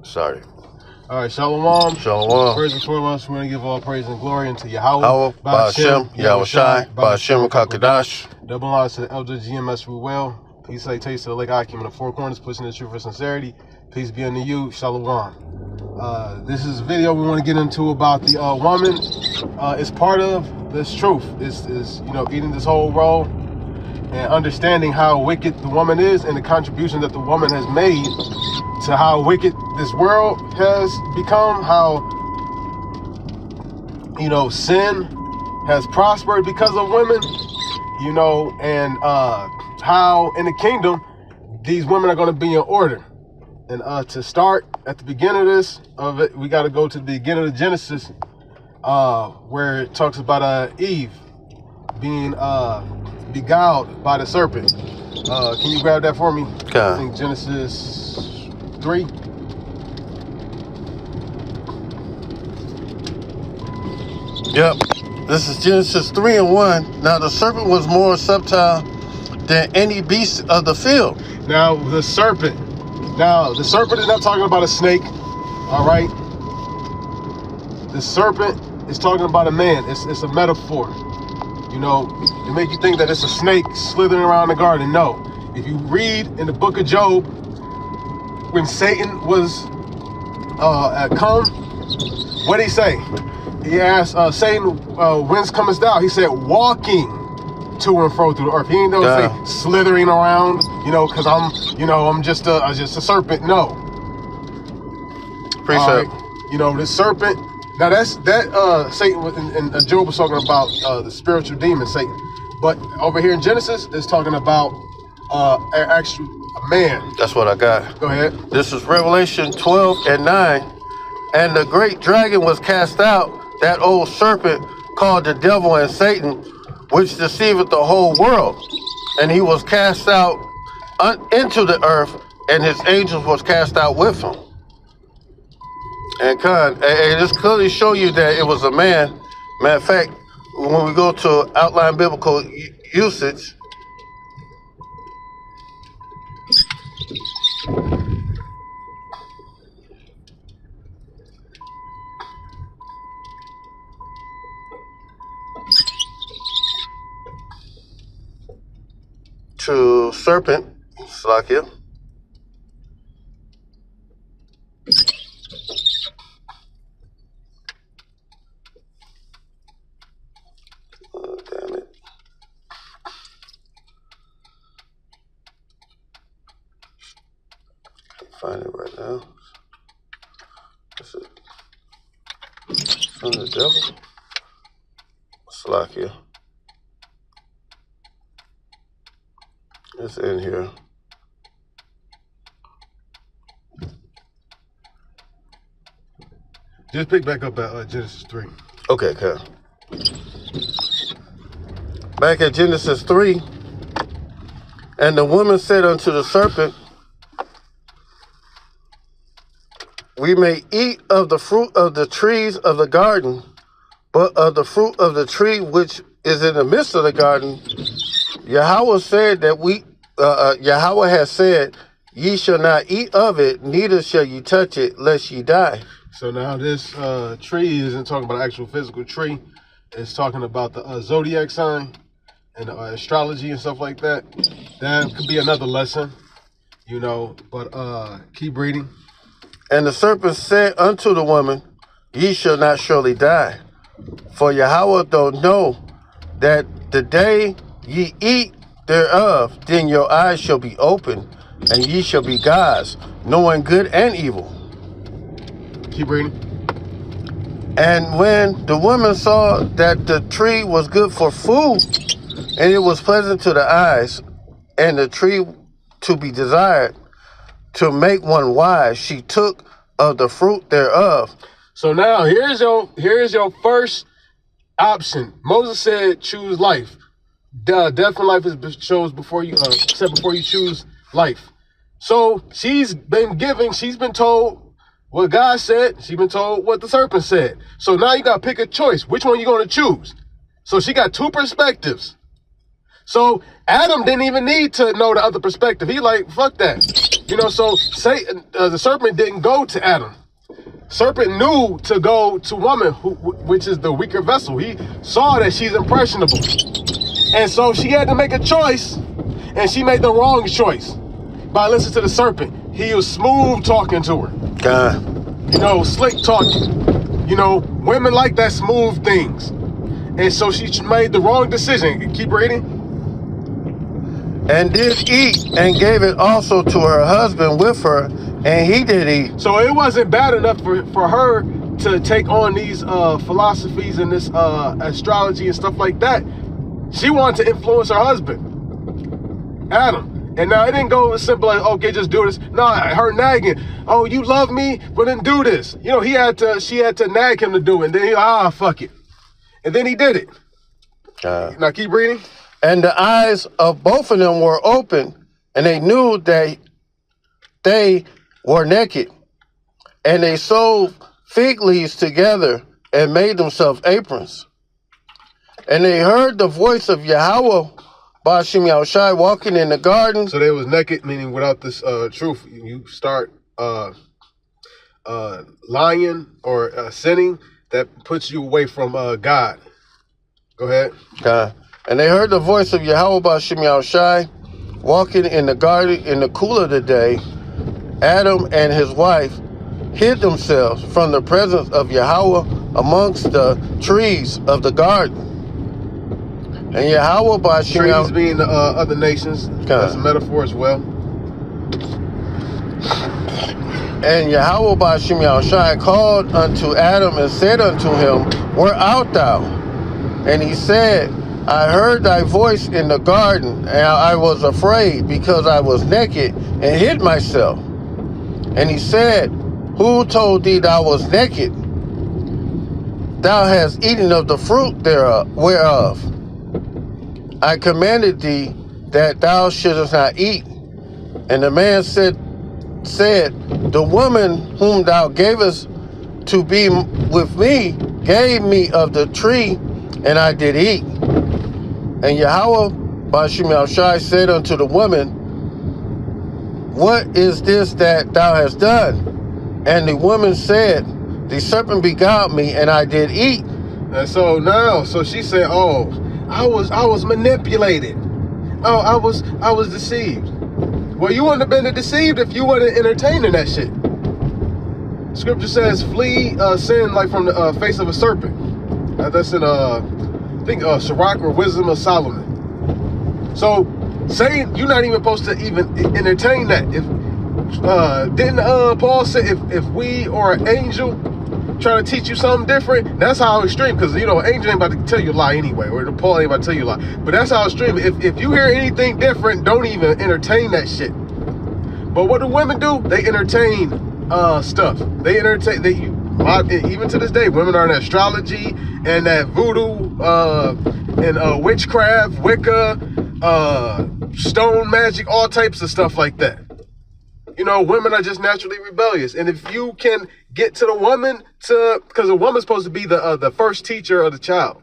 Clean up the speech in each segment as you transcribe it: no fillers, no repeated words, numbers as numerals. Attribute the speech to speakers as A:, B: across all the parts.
A: Sorry.
B: All right, Shalom.
A: Shalom.
B: First and foremost, we want to give all praise and glory unto Yahweh,
A: Howell, Ba'ashem, Yahushai, Ba'ashem, Kakadash.
B: Double honors to the elder GMS Ruel. Peace, taste to the Lake Akim in the four corners, pushing the truth for sincerity. Peace be unto you. Shalom. This is a video we want to get into about the woman. It's part of this truth. Is eating this whole roll and understanding how wicked the woman is and the contribution that the woman has made to how wicked this world has become, how sin has prospered because of women, and how in the kingdom these women are going to be in order. And to start at the beginning of it, we got to go to the beginning of Genesis, where it talks about Eve being beguiled by the serpent. Can you grab that for me?
A: Okay.
B: I think Genesis 3.
A: Yep. This is Genesis 3:1. Now the serpent was more subtle than any beast of the field.
B: Now the serpent is not talking about a snake, all right? The serpent is talking about a man. It's a metaphor. To make you think that it's a snake slithering around the garden. No. If you read in the book of Job, when Satan was come, what did he say? He asked Satan, whence comest thou? He said, walking to and fro through the earth. He ain't gonna say slithering around, because I'm just a serpent. No.
A: Precept.
B: The serpent. Now that Satan and Job was talking about the spiritual demon Satan, but over here in Genesis it's talking about actually a man.
A: That's what I got.
B: Go ahead.
A: This is Revelation 12:9. And the great dragon was cast out, that old serpent called the devil and Satan, which deceiveth the whole world. And he was cast out into the earth, and his angels was cast out with him. And this clearly show you that it was a man. Matter of fact, when we go to outline biblical usage, to serpent, Slakia. Oh, damn it. Can't find it right now. Is it from the devil? Slakia. It's in here.
B: Just pick back up at Genesis 3.
A: Okay, okay. Back at Genesis 3, and the woman said unto the serpent, we may eat of the fruit of the trees of the garden, but of the fruit of the tree which is in the midst of the garden, Yahweh said that Yahweh has said, ye shall not eat of it, neither shall ye touch it, lest ye die.
B: So now this tree isn't talking about an actual physical tree. It's talking about the zodiac sign and astrology and stuff like that. That could be another lesson, but keep reading.
A: And the serpent said unto the woman, ye shall not surely die. For Yahweh doth know that the day ye eat thereof, then your eyes shall be opened, and ye shall be gods, knowing good and evil.
B: Keep reading.
A: And when the woman saw that the tree was good for food, and it was pleasant to the eyes, and the tree to be desired, to make one wise, she took of the fruit thereof.
B: So now here's your first option. Moses said, choose life. Death and life is chose before you set before you choose life. So she's been told what God said. She's been told what the serpent said. So now you gotta pick a choice. Which one you gonna choose? So she got two perspectives. So Adam didn't even need to know the other perspective. He like, fuck that. You know, so Satan, the serpent didn't go to Adam. Serpent knew to go to woman, which is the weaker vessel. He saw that she's impressionable. And so she had to make a choice, and she made the wrong choice by listening to the serpent. He was smooth talking to her. You know, slick talking. You know, women like that smooth things. And so she made the wrong decision. Keep reading.
A: And did eat, and gave it also to her husband with her, and he did eat.
B: So it wasn't bad enough for her to take on these philosophies and this astrology and stuff like that. She wanted to influence her husband, Adam. And now it didn't go as simple as, okay, just do this. No, her nagging. Oh, you love me, but then do this. You know, she had to nag him to do it. And then he, fuck it. And then he did it. Now keep reading.
A: And the eyes of both of them were open, and they knew that they were naked. And they sewed fig leaves together and made themselves aprons. And they heard the voice of Yahweh Bashim Yahushai walking in the garden.
B: So they was naked, meaning without this truth. You start lying or sinning, that puts you away from God. Go ahead.
A: And they heard the voice of Yahweh Bashim Yahushai walking in the garden in the cool of the day. Adam and his wife hid themselves from the presence of Yahweh amongst the trees of the garden. And Yahweh Bashim Yahushai,
B: trees being the other nations, that's a metaphor as well.
A: And Yahweh Bashim Yahushai called unto Adam and said unto him, Where art thou? And he said, I heard thy voice in the garden, and I was afraid because I was naked and hid myself. And he said, Who told thee thou was naked? Thou hast eaten of the fruit thereof, whereof I commanded thee that thou shouldest not eat. And the man said, The woman whom thou gavest to be with me gave me of the tree, and I did eat. And Yahweh Bashim Yahushai said unto the woman, What is this that thou hast done? And the woman said, The serpent beguiled me, and I did eat.
B: And so now, she said, Oh, I was manipulated. Oh, I was deceived. Well, you wouldn't have been deceived if you wasn't entertaining that shit. Scripture says, flee sin like from the face of a serpent. That's in I think Sirach or Wisdom of Solomon. So saying you're not even supposed to even entertain that. If didn't Paul say if we or an angel trying to teach you something different, that's how extreme, because you know, an angel ain't about to tell you a lie anyway, or Paul ain't about to tell you a lie. But that's how extreme. If you hear anything different, don't even entertain that shit. But what do women do? They entertain stuff. They entertain. Even to this day, women are in astrology and that voodoo and witchcraft, Wicca, stone magic, all types of stuff like that. You know, women are just naturally rebellious. And if you can get to the woman because the woman's supposed to be the first teacher of the child,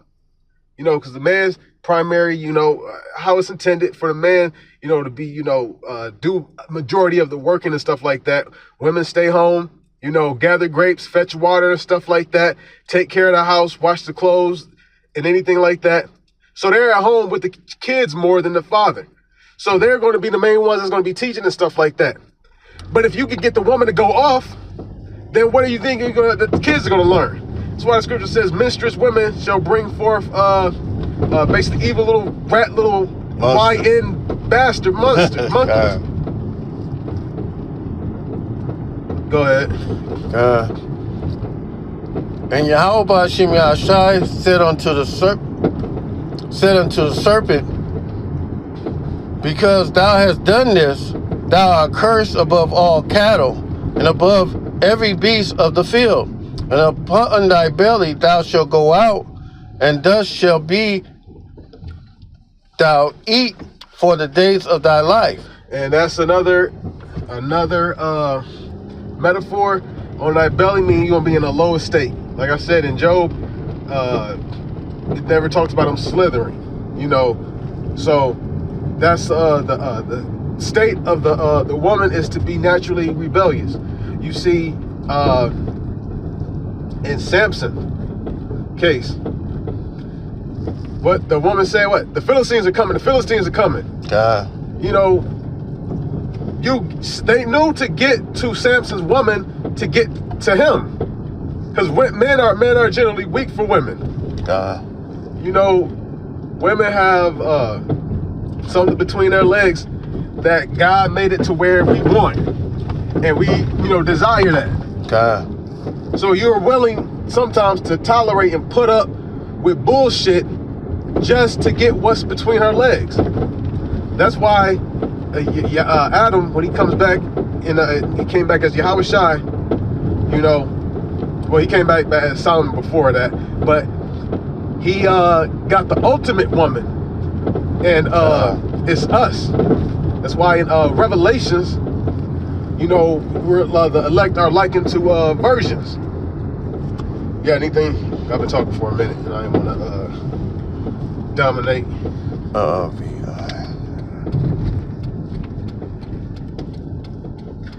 B: you know, because the man's primary, you know, how it's intended for the man, you know, to be, you know, do majority of the working and stuff like that. Women stay home, you know, gather grapes, fetch water and stuff like that, take care of the house, wash the clothes and anything like that. So they're at home with the kids more than the father. So they're going to be the main ones that's going to be teaching and stuff like that. But if you could get the woman to go off, then what do you think the kids are going to learn? That's why the scripture says, minstrous women shall bring forth basically evil little rat, little YN bastard monsters. Go ahead.
A: And Yahweh Bashim Yahushai said unto the serpent, Because thou hast done this, thou art cursed above all cattle, and above every beast of the field. And upon thy belly thou shalt go out, and thus shall be thou eat for the days of thy life.
B: And that's another metaphor on thy belly, meaning you're going to be in a low estate. Like I said in Job, it never talks about him slithering. You know, So that's the state of the woman is to be naturally rebellious. You see, in Samson case, what the woman said, what? The Philistines are coming. The Philistines are coming. You know, they knew to get to Samson's woman to get to him, because men are generally weak for women. You know, women have something between their legs that God made it to where we want, and we, you know, desire that. So you're willing sometimes to tolerate and put up with bullshit just to get what's between her legs. That's why Adam, when he comes back, he came back as Yahushai, you know, well, he came back as Solomon before that, but he got the ultimate woman, and it's us. That's why in Revelations, you know, the elect are likened to virgins. Yeah, anything? I've been talking for a minute, and I didn't want to dominate.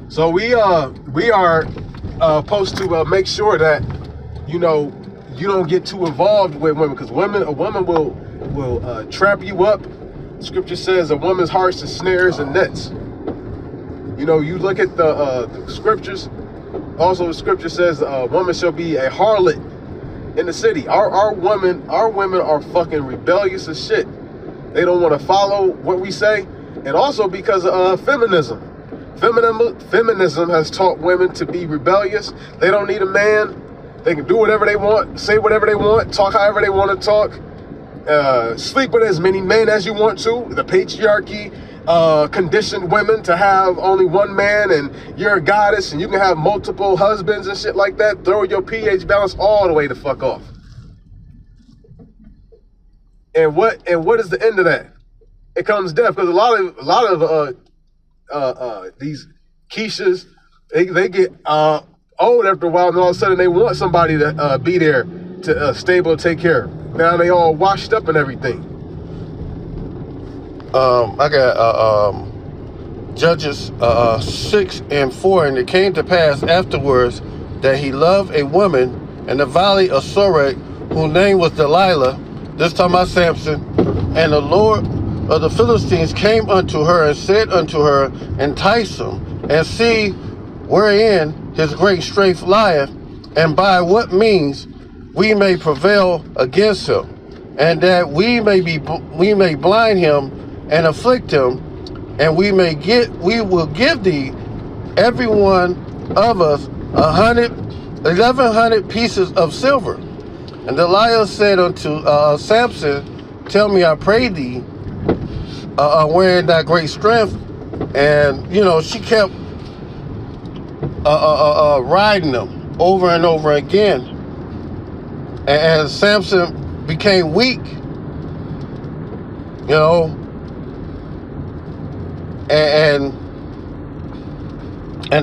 B: So we are supposed to make sure that, you know, you don't get too involved with women, because a woman will trap you up. Scripture says a woman's heart's to snares and nets. You know, you look at the scriptures. Also, the scripture says a woman shall be a harlot in the city. Our women are fucking rebellious as shit. They don't want to follow what we say, and also because of feminism. Feminism has taught women to be rebellious. They don't need a man. They can do whatever they want, say whatever they want, talk however they want to talk, sleep with as many men as you want to. The patriarchy conditioned women to have only one man, and you're a goddess and you can have multiple husbands and shit like that. Throw your pH balance all the way the fuck off. And what is the end of that? It comes death, because a lot of these Keishas, they get old after a while, and all of a sudden they want somebody to be there to stable, take care. Now they all washed up and everything.
A: I got Judges 6:4, and it came to pass afterwards that he loved a woman in the valley of Sorek, whose name was Delilah. This time I Samson, and the Lord of the Philistines came unto her and said unto her, entice him, and see wherein his great strength lieth, and by what means we may prevail against him, and that we may blind him and afflict him, and we will give thee every one of us 1,100 pieces of silver. And Delilah said unto Samson, tell me, I pray thee, wherein thy great strength. And you know, she kept riding them over and over again, and Samson became weak, you know, and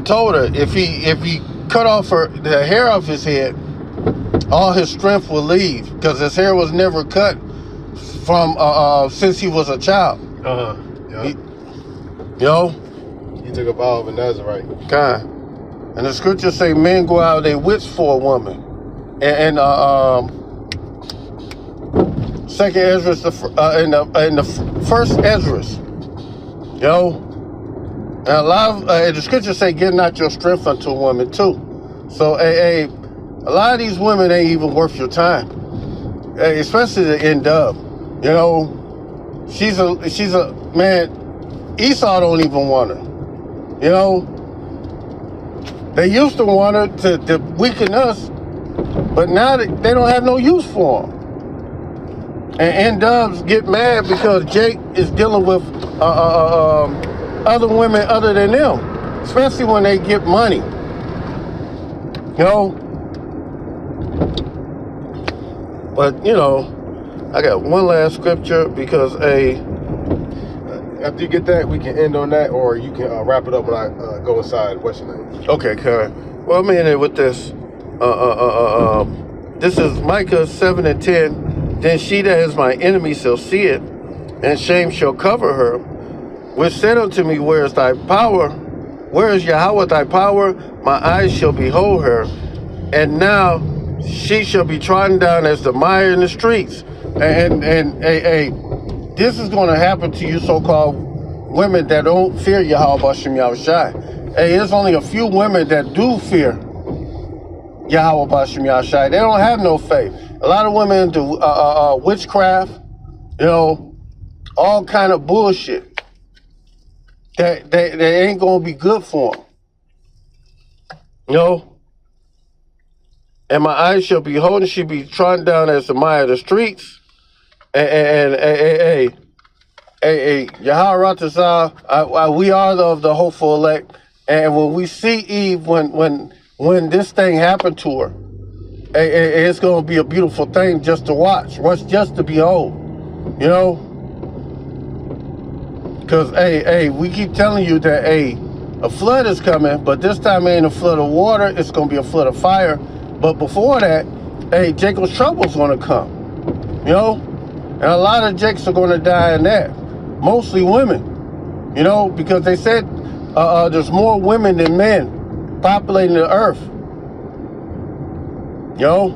A: told her if he cut off the hair off his head, all his strength will leave, because his hair was never cut from since he was a child.
B: Yeah.
A: You know,
B: he took a vow of a Nazarite.
A: God. And the scriptures say men go out of their wits for a woman. And second Esdras, in the first Esdras, you know, and a lot of the scriptures say, "Give not your strength unto a woman too." So a lot of these women ain't even worth your time, especially the N-Dub. You know, she's a man. Esau don't even want her. You know, they used to want her to weaken us, but now they don't have no use for them. And N-Dubs get mad because Jake is dealing with other women other than them, especially when they get money. You know, but you know, I got one last scripture because
B: after you get that, we can end on that, or you can wrap it up when I go inside. What's your name?
A: Okay, Karen. Well, I'm in it with this. This is Micah 7:10. Then she that is my enemy shall see it, and shame shall cover her, which said unto me, where is thy power? Where is Yahweh thy power? My eyes shall behold her, and now she shall be trodden down as the mire in the streets. And this is going to happen to you so-called women that don't fear Yahweh B'Shem Yahushai. Hey, there's only a few women that do fear Yahweh B'Shem Yahushai. They don't have no faith. A lot of women do witchcraft, you know, all kind of bullshit. They ain't going to be good for them. You know? And my eyes shall behold, and she be trodden down as the mire of the streets. And Yahweh Ratazah, we are of the hopeful elect. And when we see Eve, when this thing happened to her, it's going to be a beautiful thing just to watch, just to behold, you know? Because, we keep telling you that, a flood is coming, but this time it ain't a flood of water, it's going to be a flood of fire. But before that, Jacob's trouble's going to come, you know? And a lot of Jakes are going to die in that, mostly women, you know, because they said there's more women than men populating the earth, you know?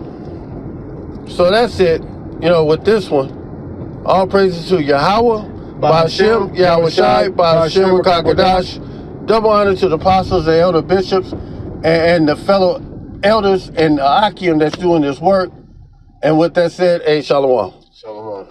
A: So that's it, you know, with this one. All praises to Yahweh, B'Shem Yahushai, B'Shem Kakadash. Double honor to the apostles, the elder bishops, and the fellow elders and Akim that's doing this work. And with that said, Shalom.
B: Shalom.